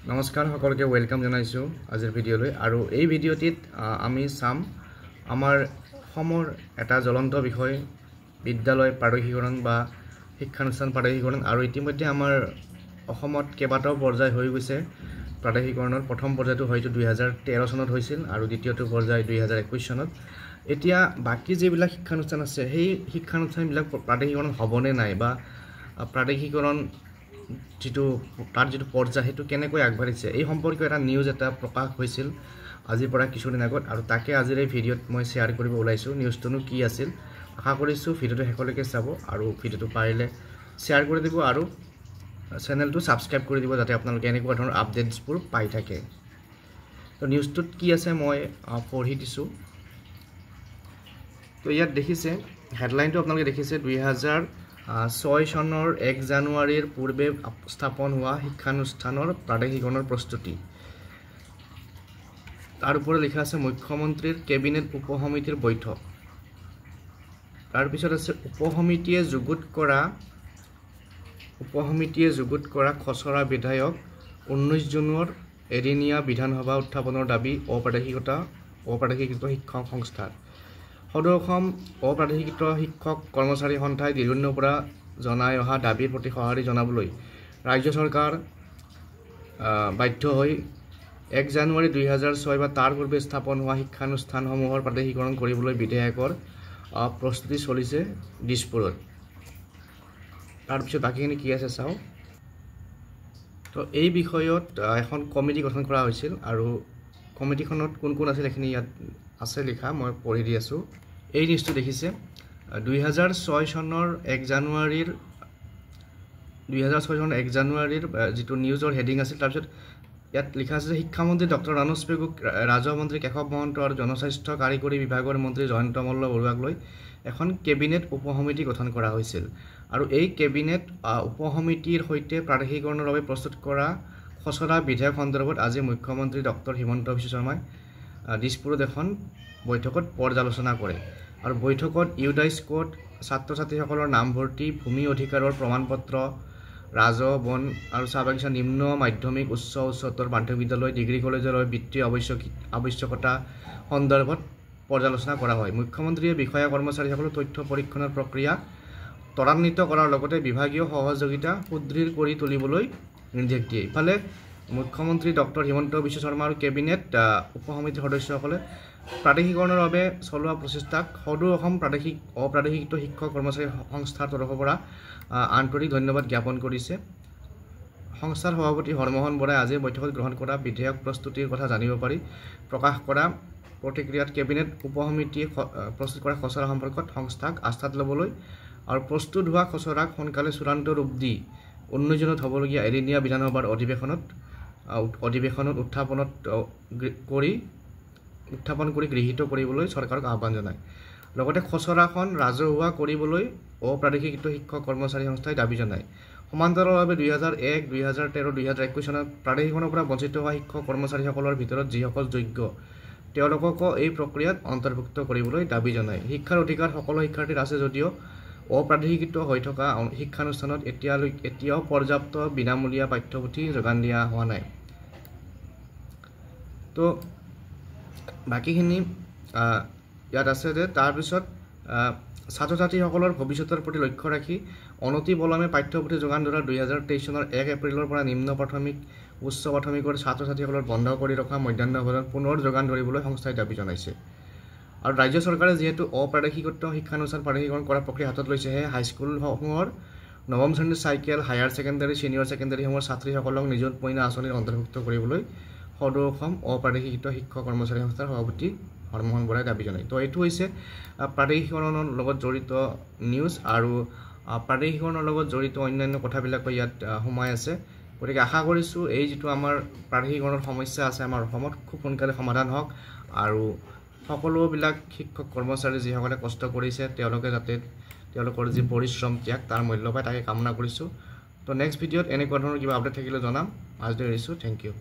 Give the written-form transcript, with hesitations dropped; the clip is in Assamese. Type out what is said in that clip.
নমস্কাৰ সকলকে ওয়েলকাম জনাইছো আজিৰ ভিডিঅলৈ আৰু এই ভিডিঅটিত আমি চাম আমাৰ সমৰ এটা জ্বলন্ত বিষয় বিদ্যালয় পাৰদৰ্শীকৰণ বা শিক্ষানুষ্ঠান পাৰদৰ্শীকৰণ আৰু ইতিমধ্যে আমাৰ অসমত কেইবাটাও পৰ্যায় হৈ গৈছে পাৰদৰ্শীকৰণৰ প্ৰথম পৰ্যায়টো হয়তো 2013 চনত হৈছিল আৰু দ্বিতীয়টো পৰ্যায় 2021 চনত এতিয়া বাকি যেবিলাক শিক্ষানুষ্ঠান আছে সেই শিক্ষানুষ্ঠানবিলাক পাৰদৰ্শীকৰণ হ'বনে নাই বা পাৰদৰ্শীকৰণ যেটো পৰ্যায় হেতু কেনেকৈ আগবাঢ়িছে এই সম্পৰ্কে এটা নিউজ এটা প্ৰকাশ হৈছিল আজিৰ পৰা কিছুদিন আগত আৰু তাকে আজিৰ এই ভিডিঅ'ত মই শেয়াৰ কৰিব ওলাইছো নিউজটোনো কি আছিল আশা কৰিছো ভিডিঅ'টো শেষলৈকে চাব আৰু ভিডিঅ'টো পাৰিলে শেয়াৰ কৰি দিব আৰু চেনেলটো সাবস্ক্ৰাইব কৰি দিব যাতে আপোনালোকে এনেকুৱা ধৰণৰ আপডেটছবোৰ পাই থাকে তো নিউজটোত কি আছে মই পঢ়ি দিছো তো ইয়াত দেখিছে হেডলাইনটো আপোনালোকে দেখিছে 2006 চনৰ 1 জানুৱাৰীৰ পূৰ্বে স্থাপন হোৱা শিক্ষানুষ্ঠানৰ পাৰদৰ্শীকৰণৰ প্ৰস্তুতি তাৰ ওপৰত লিখা আছে মুখ্যমন্ত্ৰীৰ কেবিনেট উপসমিতিৰ বৈঠক তাৰ পিছত আছে উপসমিতিয়ে যুগুত কৰা খচৰা বিধায়ক 19 জুনৰ এদিনীয়া বিধানসভা উত্থাপনৰ দাবী অপাৰদৰ্শিত শিক্ষক সংস্থাৰ সদৌ অসম অপাৰদৰ্শিত শিক্ষক কৰ্মচাৰী সন্থাই দীৰ্ঘদিনৰ পৰা জনাই অহা দাবীৰ প্ৰতি সঁহাৰি জনাবলৈ ৰাজ্য চৰকাৰ বাধ্য হৈ 1 জানুৱাৰী 2006 বা তাৰ পূৰ্বে স্থাপন হোৱা শিক্ষানুষ্ঠানসমূহৰ পাৰদৰ্শীকৰণ কৰিবলৈ বিধেয়কৰ প্ৰস্তুতি চলিছে দিছপুৰত তাৰ পিছত বাকিখিনি কি আছে চাও তো এই বিষয়ত এখন কমিটি গঠন কৰা হৈছিল আৰু কমিটিখনত কোন আছিল এখিনি ইয়াত আছে লিখা মই পঢ়ি দি আছো এই নিউজটো দেখিছে 2006 চনৰ 1 জানুৱাৰীৰ যেটো নিউজৰ হেডিং আছিল তাৰ পিছত ইয়াত লিখা আছে শিক্ষামন্ত্ৰী ডক্টৰ ৰানোজ পেগুক ৰাজহ মন্ত্ৰী কেশৱ মহন্ত আৰু জনস্বাস্থ্য কাৰিকৰী বিভাগৰ মন্ত্ৰী জয়ন্ত মল্ল বৰুৱাক লৈ এখন কেবিনেট উপসমিতি গঠন কৰা হৈছিল আৰু এই কেবিনেট উপসমিতিৰ সৈতে পাৰদৰ্শীকৰণৰ বাবে প্ৰস্তুত কৰা খচৰা বিধেয়ক সন্দৰ্ভত আজি মুখ্যমন্ত্ৰী ডক্টৰ হিমন্ত বিশ্ব শৰ্মাই দিছপুৰত এখন বৈঠকত পৰ্যালোচনা কৰে আৰু বৈঠকত ইউডাইস কোড ছাত্ৰ-ছাত্ৰীসকলৰ নামভৰ্তি ভূমি অধিকাৰৰ প্ৰমাণপত্ৰ ৰাজহ বন আৰু চাহবাগিচা নিম্ন মাধ্যমিক উচ্চতৰ মাধ্যমিক বিদ্যালয় ডিগ্ৰী কলেজৰ বিত্তীয় আৱশ্যকতা সন্দৰ্ভত পৰ্যালোচনা কৰা হয় মুখ্যমন্ত্ৰীয়ে বিষয়া কৰ্মচাৰীসকলৰ তথ্য পৰীক্ষণৰ প্ৰক্ৰিয়া ত্বৰান্বিত কৰাৰ লগতে বিভাগীয় সহযোগিতা সুদৃঢ় কৰি তুলিবলৈ নিৰ্দেশ দিয়ে ইফালে মুখ্যমন্ত্ৰী ডক্টৰ হিমন্ত বিশ্ব শৰ্মা আৰু কেবিনেট উপসমিতিৰ সদস্যসকলে পাৰদৰ্শীকৰণৰ বাবে চলোৱা প্ৰচেষ্টাক সদৌ অসম অপাৰদৰ্শিত শিক্ষক কৰ্মচাৰী সংস্থাৰ তৰফৰ পৰা আন্তৰিক ধন্যবাদ জ্ঞাপন কৰিছে সংস্থাৰ সভাপতি হৰমোহন বৰাই আজি বৈঠকত গ্ৰহণ কৰা বিধেয়ক প্ৰস্তুতিৰ কথা জানিব পাৰি প্ৰকাশ কৰা প্ৰতিক্ৰিয়াত কেবিনেট উপসমিতিয়ে প্ৰস্তুত কৰা খচৰা সম্পৰ্কত সংস্থাক আস্থাত ল'বলৈ আৰু প্ৰস্তুত হোৱা খচৰাক সোনকালে চূড়ান্ত ৰূপ দি 19 জুনত হ'বলগীয়া এদিনীয়া বিধানসভাৰ অধিৱেশনত উত্থাপন কৰি গৃহীত কৰিবলৈ চৰকাৰক আহ্বান জনায় লগতে খচৰাখন ৰাজহুৱা কৰিবলৈ অপাৰদৰ্শিত শিক্ষক কৰ্মচাৰী সংস্থাই দাবী জনায় সমান্তৰালভাৱে 2001 2013 2021 চনত পাৰদৰ্শীকৰণৰ পৰা বঞ্চিত হোৱা শিক্ষক কৰ্মচাৰীসকলৰ ভিতৰত যিসকল যোগ্য তেওঁলোককো এই প্ৰক্ৰিয়াত অন্তৰ্ভুক্ত কৰিবলৈ দাবী জনায় শিক্ষাৰ অধিকাৰ সকলো শিক্ষাৰ্থীৰ আছে যদিও অপাৰদৰ্শিত হৈ থকা শিক্ষানুষ্ঠানত এতিয়াও পৰ্যাপ্ত বিনামূলীয়া পাঠ্যপুথি যোগান দিয়া হোৱা নাই তো বাকিখিনি ইয়াত আছে যে তাৰ পিছত ছাত্ৰ-ছাত্ৰীসকলৰ ভৱিষ্যতৰ প্ৰতি লক্ষ্য ৰাখি অনতি বলমে পাঠ্যপুথি যোগান ধৰা 2023 চনৰ 1 এপ্ৰিলৰ পৰা নিম্ন প্ৰাথমিক উচ্চ প্ৰাথমিকৰ ছাত্ৰ-ছাত্ৰীসকলৰ বন্ধ কৰি ৰখা মধ্যাহ্ন ভোজন পুনৰ যোগান ধৰিবলৈ সংস্থাই দাবী জনাইছে আৰু ৰাজ্য চৰকাৰে যেহেতু অপাৰদৰ্শিত শিক্ষানুষ্ঠান পাৰদৰ্শীকৰণ কৰাৰ প্ৰক্ৰিয়া হাতত লৈছে হে হাইস্কুলসমূহৰ নৱম শ্ৰেণীৰ চাইকেল হায়াৰ ছেকেণ্ডাৰী ছিনিয়ৰ ছেকেণ্ডাৰীসমূহৰ ছাত্ৰীসকলক নিযুত মইনা আঁচনিত অন্তৰ্ভুক্ত কৰিবলৈ সদৌ অসম অপাৰদৰ্শিত শিক্ষক কৰ্মচাৰী সংস্থাৰ সভাপতি হৰমোহন বৰাই দাবী জনায় তো এইটো হৈছে পাৰদৰ্শীকৰণৰ লগত জড়িত নিউজ আৰু পাৰদৰ্শীকৰণৰ লগত জড়িত অন্যান্য কথাবিলাক ইয়াত সোমাই আছে গতিকে আশা কৰিছোঁ এই যেটো আমাৰ পাৰদৰ্শীকৰণৰ সমস্যা আছে আমাৰ অসমত খুব সোনকালে সমাধান হওক আৰু সকলোবিলাক শিক্ষক কৰ্মচাৰী যিসকলে কষ্ট কৰিছে তেওঁলোকে যাতে তেওঁলোকৰ যি পৰিশ্ৰম ত্যাগ তাৰ মূল্য পায় তাকে কামনা কৰিছোঁ তো নেক্সট ভিডিঅ'ত এনেকুৱা ধৰণৰ কিবা আপডেট থাকিলে জনাম আজিলৈ এৰিছোঁ থেংক ইউ